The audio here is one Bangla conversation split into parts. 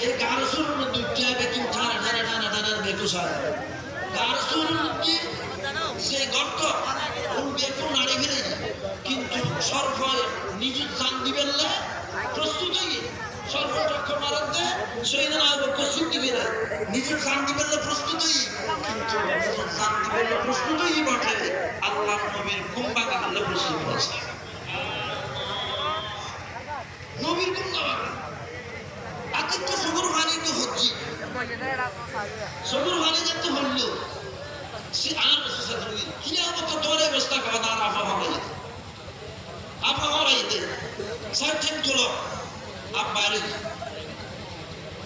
এই গারসুর মধ্যে উঠিয়াবে কিন্তু টানা টানা টানা টানার বেকুস হয় গারসুর মধ্যে সেই গর্ত বেকু নাড়ি ফেলে কিন্তু সর্প নিজে জান দিবেন না প্রস্তুত হয়ে সর্বচক্ষ মারাতে সৈন্য সিদ্ধি ফেলে নিজের জান দিবেন না প্রস্তুত হয়ে কিন্তু নিজের জান দিবেন না প্রস্তুত হয়ে বটে আল্লাহ নবীর কুম্বাকে করলে প্রস্তুত হয়েছে নবীর কুম্বা আতিথ্য সবুর ভানি তো হচ্ছে সবুর ভানি যাতে হলো সে আর কি মতো তোরে ব্যস্ত খাওয়া আর আবহাওয়া রাইতে সার্থেন তুলো আপ বাইরে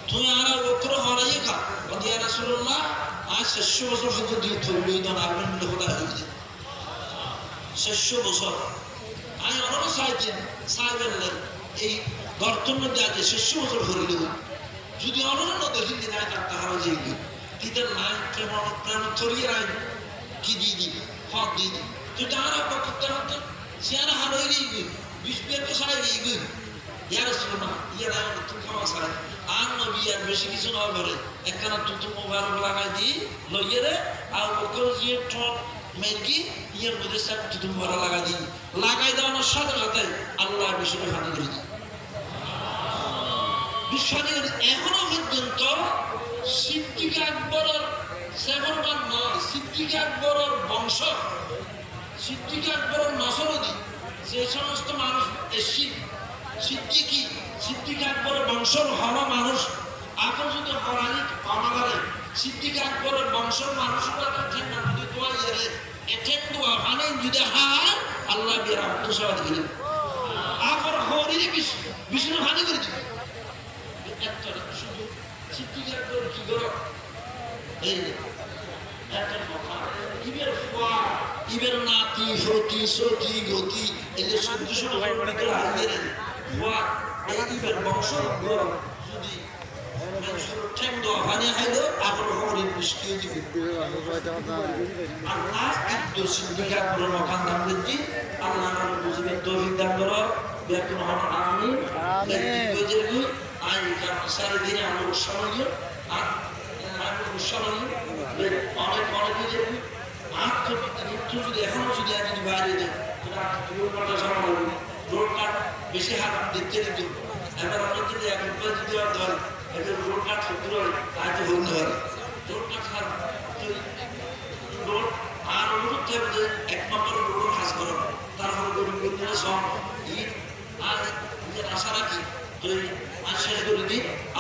তুই আর ওকর হরাই খা ইয়া রাসূলুল্লাহ আজ 600 বছর হতে দিয়ে তুলবি তো না আপনি মিলে খোদা হইছে 600 বছর আমি অনেক সাইবেন এই গর্তের মধ্যে আজ 600 বছর হইল যদি অনন্য দেখি দিন আয় কাটতে হারা যাইবি তিতের নাই প্রেম থরিয়ে রাই কি দিয়ে দিবি হক দিয়ে দিবি তুই তাহারা করতে হতো সিয়ারা হারই যাইবি বিশ পেয়ে সারাই যাইবি ইয়া রাসূলুল্লাহ ইয়া রাসূলুল্লাহ তুমি খাওয়া সারাই আর নবী আর বেশি কিছু না করে একখানা তুতু মোবারক লাগাই দিই লইয়ে রে আর ওকর যে ঠোঁট মেরকি ইয়ের মধ্যে সব তুতু মোবারক লাগাই দিই লাগাই দেওয়ানোর সাথে সাথে আল্লাহ বেশি হানি করে দিই বিশ্বনীর এখনো পর্যন্ত সিদ্দিক আকবরের সেবরমান নয় সিদ্দিক আকবরের বংশ সিদ্দিক আকবরের নসরদি যে সমস্ত মানুষ সিদ্দিক আকবরের বংশর হওয়া মানুষ এখন যদি হরানি অনাগারে সিদ্দিক আকবরের বংশর মানুষরা যদি দোয়া ইয়ে এটেন দোয়া মানে যদি হার আল্লাহ বিয়ের আত্মসভা দিলেন আবার হরিয়ে বিষ্ণু হানি করে দিবে শুধু সিদ্দিক আকবর কি করো এই ইবের নাতি সতী সতী গতি এই যে সত্যি ইবের বংশ যদি ঠেক দেওয়া পানি খাইলে আপনার হরিণ বৃষ্টিও দিবে আল্লাহ কিন্তু সিদ্দিক আকবরের মকান দাম দিচ্ছি আল্লাহ বুঝবেন তৌফিক দান করো ব্যাকুল হন আমি আই কারণ সারা দিনে আমার উৎসাহনীয় আর উৎসাহনীয় অনেক অনেকে যে মৃত্যু যদি এখনো যদি যদি বাইরে যায় রোডটা জমা হবে রোডটা বেশি হাত দেখতে দিত এবার অনেক যদি এক রুপিয়া যদি ধরে এবার রোডটা ক্ষুদ্র হয় তাই তো হইতে পারে রোডটা খারাপ রোড আর অনুরোধ থাকবে যে এক নম্বর রোড কাজ করো তারপরে গরিব গরিবের সব ঈদ আর নিজের আশা রাখি তো আজ শেষ করে দিই